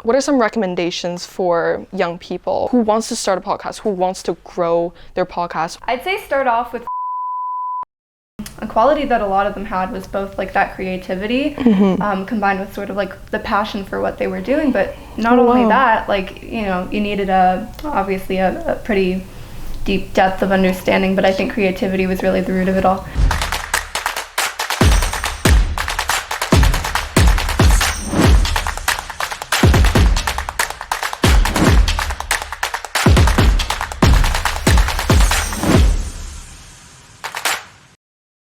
what are some recommendations for young people who wants to start a podcast, who wants to grow their podcast? I'd say start off with a quality that a lot of them had was both like that creativity combined with sort of like the passion for what they were doing, but not only that, like, you know, you needed obviously a pretty deep depth of understanding, but I think creativity was really the root of it all.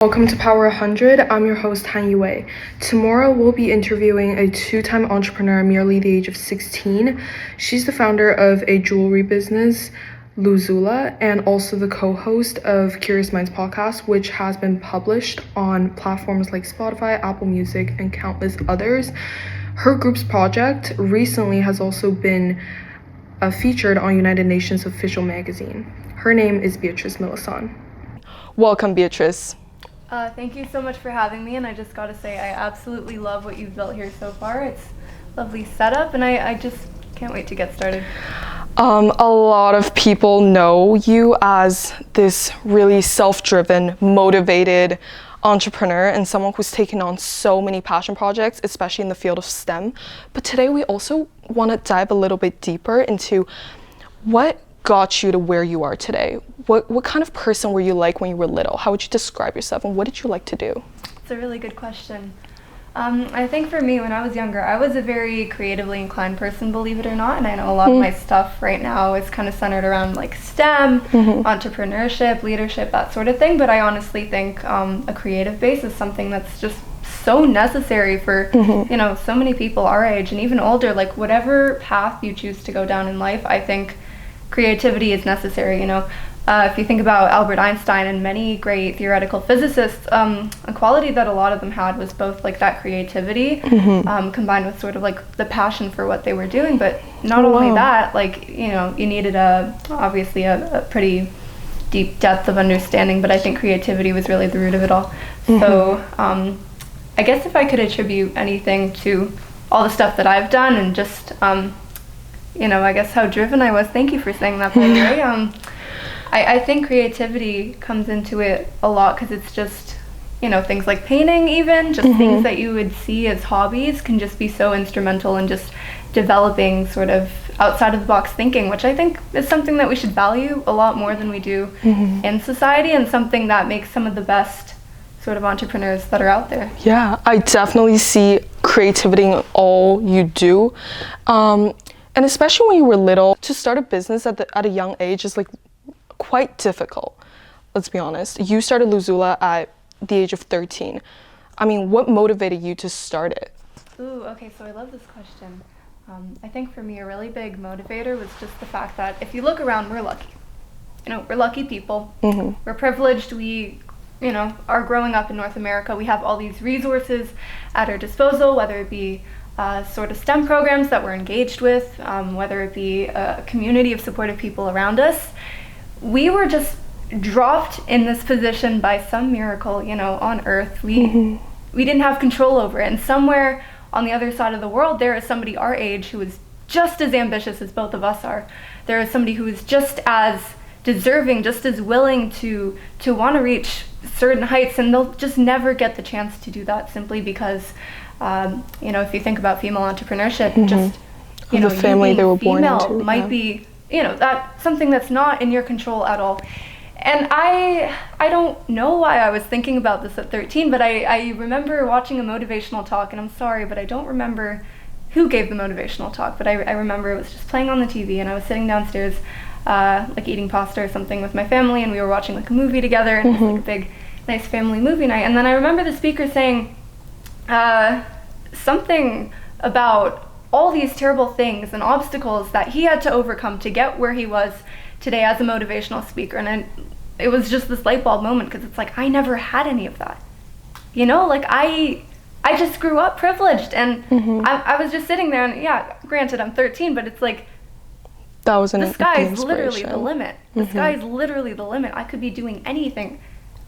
Welcome to Power 100. I'm your host, Han Yue. Tomorrow we'll be interviewing a two-time entrepreneur, merely the age of 16. She's the founder of a jewelry business, Luzula, and also the co-host of Curious Minds podcast, which has been published on platforms like Spotify, Apple Music, and countless others. Her group's project recently has also been featured on United Nations official magazine. Her name is Beatrice. Welcome, Beatrice. Thank you so much for having me, and I just gotta say I absolutely love what you've built here so far. It's a lovely setup, and I just can't wait to get started. A lot of people know you as this really self-driven, motivated entrepreneur and someone who's taken on so many passion projects, especially in the field of STEM. But today we also want to dive a little bit deeper into what got you to where you are today. What kind of person were you like when you were little? How would you describe yourself, and what did you like to do? It's a really good question. I think for me, when I was younger, I was a very creatively inclined person, believe it or not, and I know a lot of my stuff right now is kind of centered around like STEM, entrepreneurship, leadership, that sort of thing, but I honestly think a creative base is something that's just so necessary for, you know, so many people our age and even older. Like, whatever path you choose to go down in life, I think creativity is necessary, you know. If you think about Albert Einstein and many great theoretical physicists, a quality that a lot of them had was both like that creativity combined with sort of like the passion for what they were doing, but not only that, like, you know, you needed obviously a pretty deep depth of understanding, but I think creativity was really the root of it all. So I guess if I could attribute anything to all the stuff that I've done and just you know, I guess how driven I was. Thank you for saying that, by the way. I think creativity comes into it a lot because it's just, you know, things like painting, even just things that you would see as hobbies can just be so instrumental in just developing sort of outside of the box thinking, which I think is something that we should value a lot more than we do in society, and something that makes some of the best sort of entrepreneurs that are out there. Yeah, I definitely see creativity in all you do. And especially when you were little, to start a business at a young age is like quite difficult. Let's be honest. You started Luzula at the age of 13. I mean, what motivated you to start it? Ooh, okay, so I love this question. I think for me a really big motivator was just the fact that if you look around, we're lucky. You know, we're lucky people. We're privileged. We, you know, are growing up in North America. We have all these resources at our disposal, whether it be sort of STEM programs that we're engaged with, whether it be a community of supportive people around us. We were just dropped in this position by some miracle, you know, on Earth. We didn't have control over it. And somewhere on the other side of the world, there is somebody our age who is just as ambitious as both of us are. There is somebody who is just as deserving, just as willing to want to reach certain heights, and they'll just never get the chance to do that simply because you know, if you think about female entrepreneurship, just, you know, the family they were born into might be, you know, that's something that's not in your control at all. And I don't know why I was thinking about this at 13, but I remember watching a motivational talk, and I'm sorry, but I don't remember who gave the motivational talk, but I remember it was just playing on the TV, and I was sitting downstairs like eating pasta or something with my family, and we were watching like a movie together, and it was like a big, nice family movie night. And then I remember the speaker saying something about all these terrible things and obstacles that he had to overcome to get where he was today as a motivational speaker. And it was just this light bulb moment, because it's like, I never had any of that. You know, like I just grew up privileged, and I was just sitting there, and yeah, granted I'm 13, but it's like, that was the sky is literally the limit. The sky is literally the limit. I could be doing anything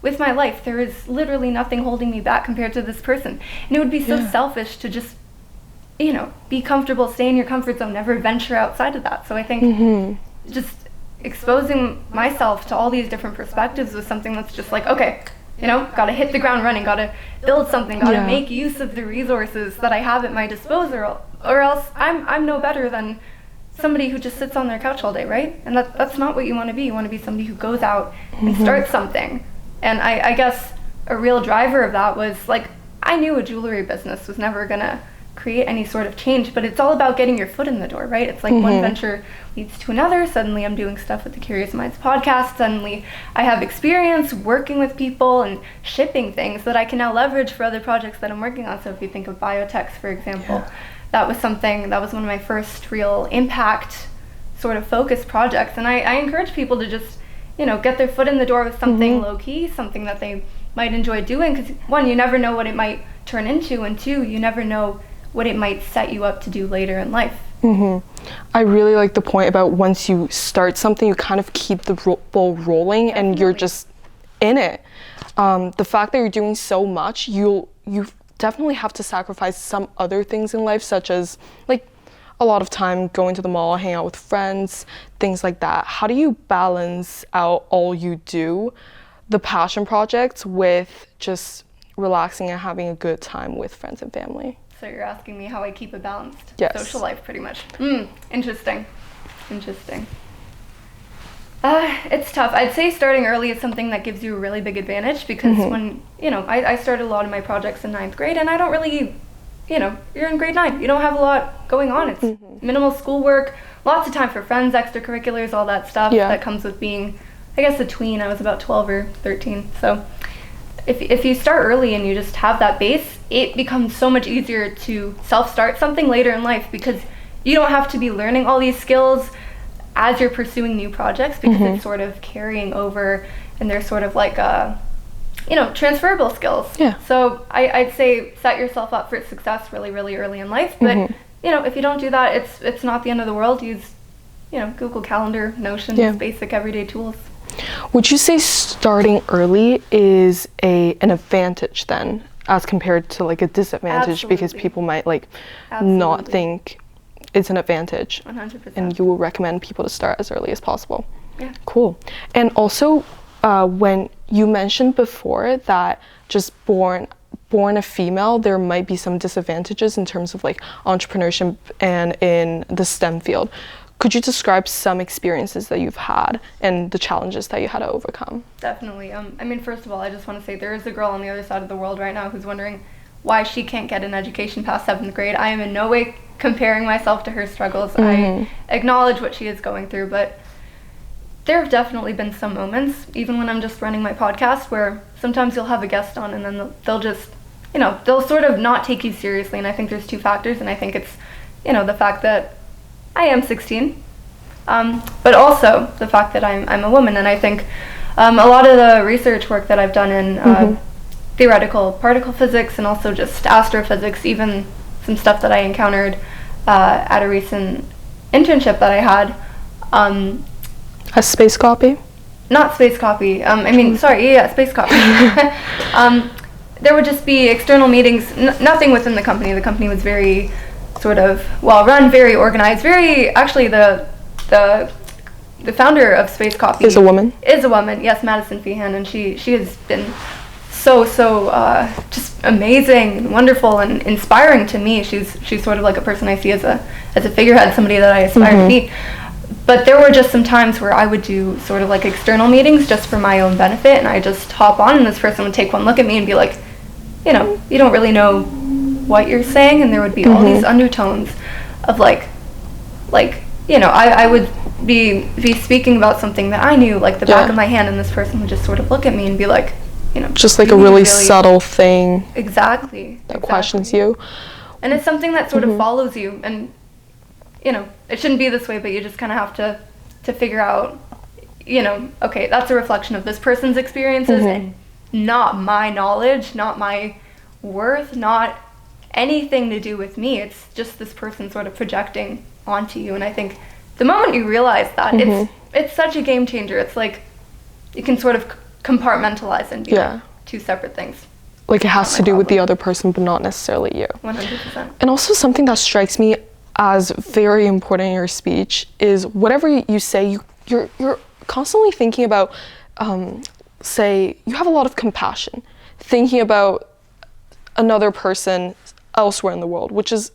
with my life. There is literally nothing holding me back compared to this person. And it would be so selfish to just you know, be comfortable, stay in your comfort zone, never venture outside of that. So I think just exposing myself to all these different perspectives was something that's just like, okay, you know, gotta hit the ground running, gotta build something, gotta make use of the resources that I have at my disposal, or else I'm no better than somebody who just sits on their couch all day, right? And that's not what you want to be. You want to be somebody who goes out and starts something. And I guess a real driver of that was, like, I knew a jewelry business was never gonna create any sort of change, but it's all about getting your foot in the door, right? It's like one venture leads to another. Suddenly I'm doing stuff with the Curious Minds podcast. Suddenly I have experience working with people and shipping things that I can now leverage for other projects that I'm working on. So if you think of BioTex, for example, that was one of my first real impact sort of focused projects. And I encourage people to just, you know, get their foot in the door with something low-key, something that they might enjoy doing, because one, you never know what it might turn into, and two, you never know what it might set you up to do later in life. I really like the point about once you start something, you kind of keep the ball rolling and you're just in it. The fact that you're doing so much, you definitely have to sacrifice some other things in life, such as like a lot of time going to the mall, hang out with friends, things like that. How do you balance out all you do, the passion projects, with just relaxing and having a good time with friends and family? So you're asking me how I keep a balanced social life, pretty much. Interesting. It's tough. I'd say starting early is something that gives you a really big advantage, because when, you know, I started a lot of my projects in 9th grade, and I don't really, you know, you're in grade 9. You don't have a lot going on. It's minimal schoolwork, lots of time for friends, extracurriculars, all that stuff that comes with being, I guess, a tween. I was about 12 or 13. So if you start early and you just have that base, it becomes so much easier to self-start something later in life, because you don't have to be learning all these skills as you're pursuing new projects, because it's sort of carrying over, and they're sort of like, you know, transferable skills. So I'd say set yourself up for success really, really early in life. But, you know, if you don't do that, it's not the end of the world. Use, you know, Google Calendar, Notion, basic everyday tools. Would you say starting early is an advantage then, as compared to like a disadvantage? Because people might like not think it's an advantage. 100%. And you will recommend people to start as early as possible. Cool. And also, when you mentioned before that just born a female, there might be some disadvantages in terms of like entrepreneurship and in the STEM field. Could you describe some experiences that you've had and the challenges that you had to overcome? Definitely. I mean, first of all, I just want to say there is a girl on the other side of the world right now who's wondering why she can't get an education past 7th grade. I am in no way comparing myself to her struggles. I acknowledge what she is going through, but there have definitely been some moments, even when I'm just running my podcast, where sometimes you'll have a guest on and then they'll just, you know, they'll sort of not take you seriously. And I think there's two factors, and I think it's, you know, the fact that I am 16, but also the fact that I'm a woman. And I think a lot of the research work that I've done in theoretical particle physics and also just astrophysics, even some stuff that I encountered at a recent internship that I had. A space copy? Not space copy. Space copy. There would just be external meetings, nothing within the company. The company was very sort of well run, very organized, very, actually the founder of Space Copy is a woman, yes, Madison Feehan, and she has been so just amazing, wonderful, and inspiring to me. She's sort of like a person I see as a figurehead, somebody that I aspire to be. But there were just some times where I would do sort of like external meetings just for my own benefit, and I just hop on and this person would take one look at me and be like, you know, you don't really know what you're saying, and there would be all these undertones of like, you know, I would be speaking about something that I knew like the back of my hand, and this person would just sort of look at me and be like, you know, just like a really subtle thing that questions you, and it's something that sort of follows you, and you know, it shouldn't be this way, but you just kind of have to figure out, you know, okay, that's a reflection of this person's experiences, and not my knowledge, not my worth, not anything to do with me. It's just this person sort of projecting onto you. And I think the moment you realize that, it's such a game changer. It's like you can sort of compartmentalize and be like two separate things. Like it has to do with the other person, but not necessarily you. 100%. And also something that strikes me as very important in your speech is whatever you say, you're constantly thinking about, say, you have a lot of compassion, thinking about another person elsewhere in the world, which is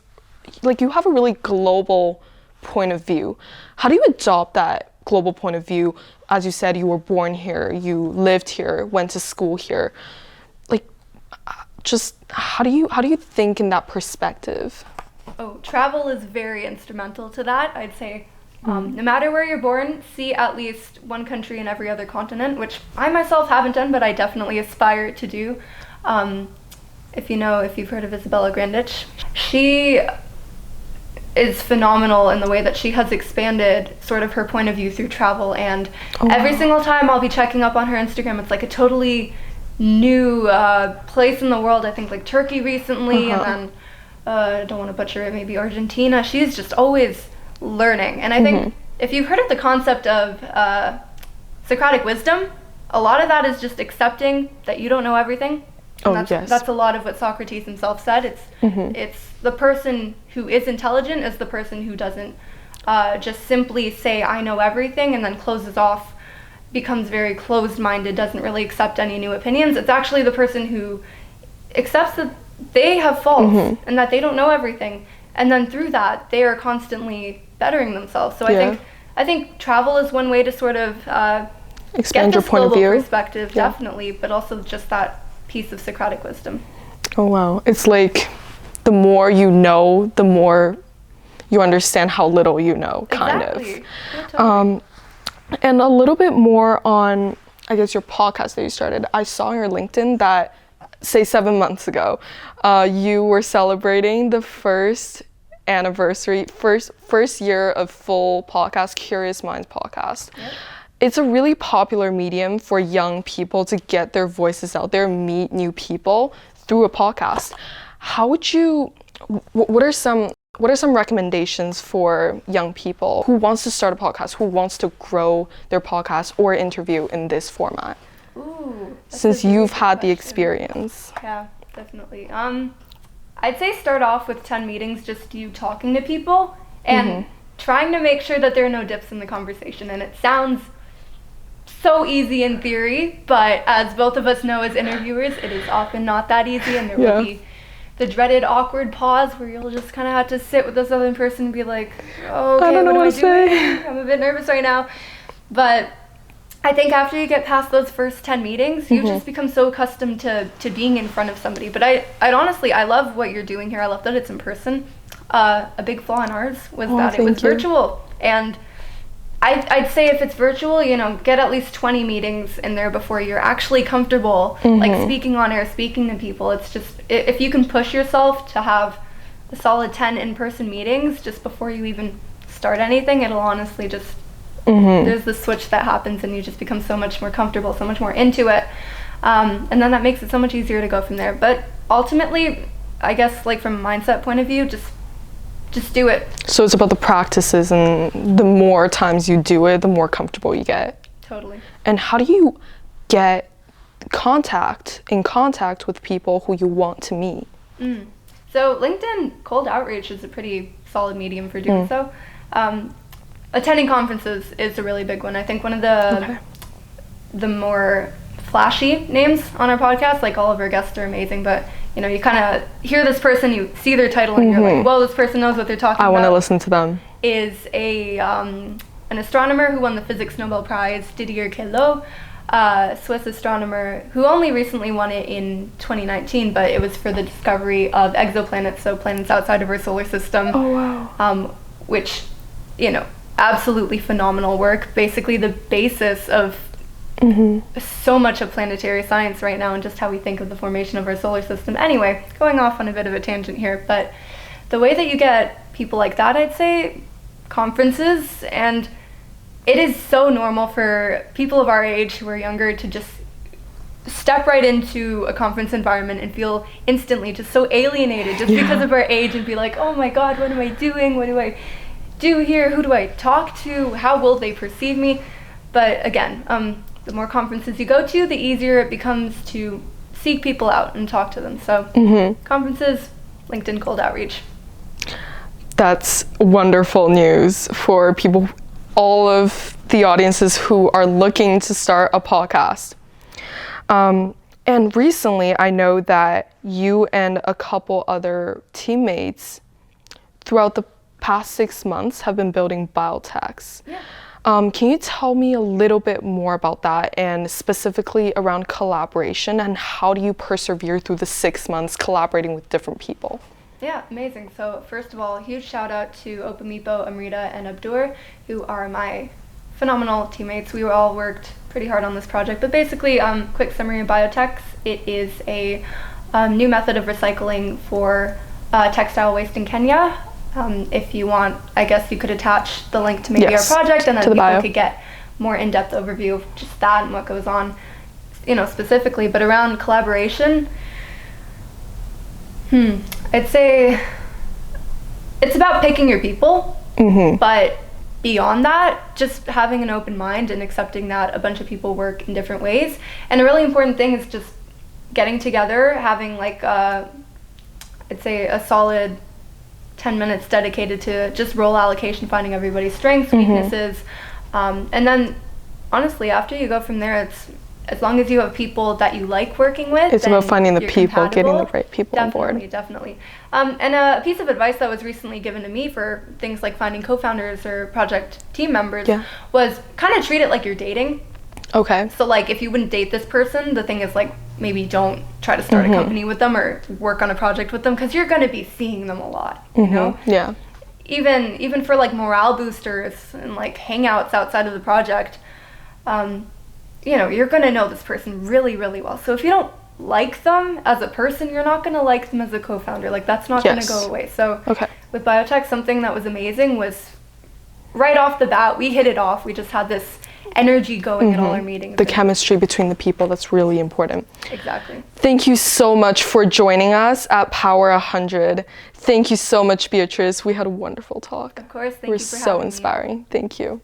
like you have a really global point of view. How do you adopt that global point of view? As you said, you were born here, you lived here, went to school here. Like, just how do you think in that perspective? Oh, travel is very instrumental to that. I'd say no matter where you're born, see at least one country in every other continent, which I myself haven't done, but I definitely aspire to do. If you've heard of Isabella Grandich, she is phenomenal in the way that she has expanded sort of her point of view through travel, and every single time I'll be checking up on her Instagram, it's like a totally new place in the world. I think like Turkey recently, and then I don't want to butcher it, maybe Argentina. She's just always learning. And I think if you've heard of the concept of Socratic wisdom, a lot of that is just accepting that you don't know everything. And that's a lot of what Socrates himself said. It's the person who is intelligent is the person who doesn't just simply say, I know everything, and then closes off, becomes very closed-minded, doesn't really accept any new opinions. It's actually the person who accepts that they have faults and that they don't know everything, and then through that they are constantly bettering themselves. So I think travel is one way to sort of expand get your this point of global view. perspective, definitely, but also just that piece of Socratic wisdom. Oh wow, it's like the more you know, the more you understand how little you know, kind of. Yeah, totally. And a little bit more on, I guess, your podcast that you started. I saw on your LinkedIn that, say 7 months ago, you were celebrating the first year of full podcast, Curious Minds podcast. Yep. It's a really popular medium for young people to get their voices out there, meet new people through a podcast. What are some recommendations for young people who wants to start a podcast, who wants to grow their podcast or interview in this format? Ooh, since you've had the experience. Yeah, definitely. I'd say start off with 10 meetings, just you talking to people and trying to make sure that there are no dips in the conversation. And it sounds so easy in theory, but as both of us know as interviewers, it is often not that easy, and there will be the dreaded awkward pause where you'll just kind of have to sit with this other person and be like, oh, okay, I don't know what am I to say. doing? I'm a bit nervous right now. But I think after you get past those first 10 meetings, you just become so accustomed to being in front of somebody. But I'd honestly, I love what you're doing here. I love that it's in person. A big flaw in ours was that it was virtual. And I'd say if it's virtual, get at least 20 meetings in there before you're actually comfortable, like speaking on air, speaking to people. It's just, if you can push yourself to have a solid 10 in-person meetings just before you even start anything, it'll honestly just, there's this switch that happens and you just become so much more comfortable, so much more into it. And then that makes it so much easier to go from there. But ultimately, I guess like from a mindset point of view, just do it. So it's about the practices, and the more times you do it, the more comfortable you get. Totally. And how do you get in contact with people who you want to meet? So LinkedIn cold outreach is a pretty solid medium for doing so. Attending conferences is a really big one. I think one of the more flashy names on our podcast, like all of our guests are amazing, but you kind of hear this person, you see their title, and you're like, well, this person knows what they're talking about. I want to listen to them. Is an astronomer who won the Physics Nobel Prize, Didier Queloz, Swiss astronomer who only recently won it in 2019, but it was for the discovery of exoplanets, so planets outside of our solar system. Oh, wow. Which, absolutely phenomenal work. Basically the basis of so much of planetary science right now, and just how we think of the formation of our solar system. Anyway, going off on a bit of a tangent here, but the way that you get people like that, I'd say, conferences, and it is so normal for people of our age who are younger to just step right into a conference environment and feel instantly just so alienated just because of our age, and be like, oh my god, what am I doing? What do I do here? Who do I talk to? How will they perceive me? But again, the more conferences you go to, the easier it becomes to seek people out and talk to them. So conferences, LinkedIn cold outreach. That's wonderful news for people, all of the audiences who are looking to start a podcast. And recently, I know that you and a couple other teammates throughout the past 6 months have been building BioTex. Yeah. Can you tell me a little bit more about that, and specifically around collaboration, and how do you persevere through the 6 months collaborating with different people? Yeah, amazing. So first of all, huge shout out to Opamipo, Amrita, and Abdur, who are my phenomenal teammates. We all worked pretty hard on this project, but basically, quick summary of BioTex. It is a new method of recycling for textile waste in Kenya. If you want, I guess you could attach the link to maybe our project, and then people could get more in-depth overview of just that and what goes on, specifically. But around collaboration, I'd say it's about picking your people, but beyond that, just having an open mind and accepting that a bunch of people work in different ways. And a really important thing is just getting together, having like I'd say a solid 10 minutes dedicated to just role allocation, finding everybody's strengths, weaknesses, and then honestly, after you go from there, it's as long as you have people that you like working with. It's about finding the people, getting the right people on board. Definitely. And a piece of advice that was recently given to me for things like finding co-founders or project team members was kind of treat it like you're dating. Okay. So like if you wouldn't date this person, the thing is like maybe don't try to start a company with them or work on a project with them, because you're going to be seeing them a lot, you know? Yeah. Even for like morale boosters and like hangouts outside of the project, you're going to know this person really, really well. So if you don't like them as a person, you're not going to like them as a co-founder. Like that's not going to go away. So with BioTex, something that was amazing was right off the bat, we hit it off. We just had this energy going at all our meetings. The chemistry between the people, that's really important. Exactly. Thank you so much for joining us at Power 100. Thank you so much, Beatrice. We had a wonderful talk. Of course. Thank you for having me. We're so inspiring. Thank you.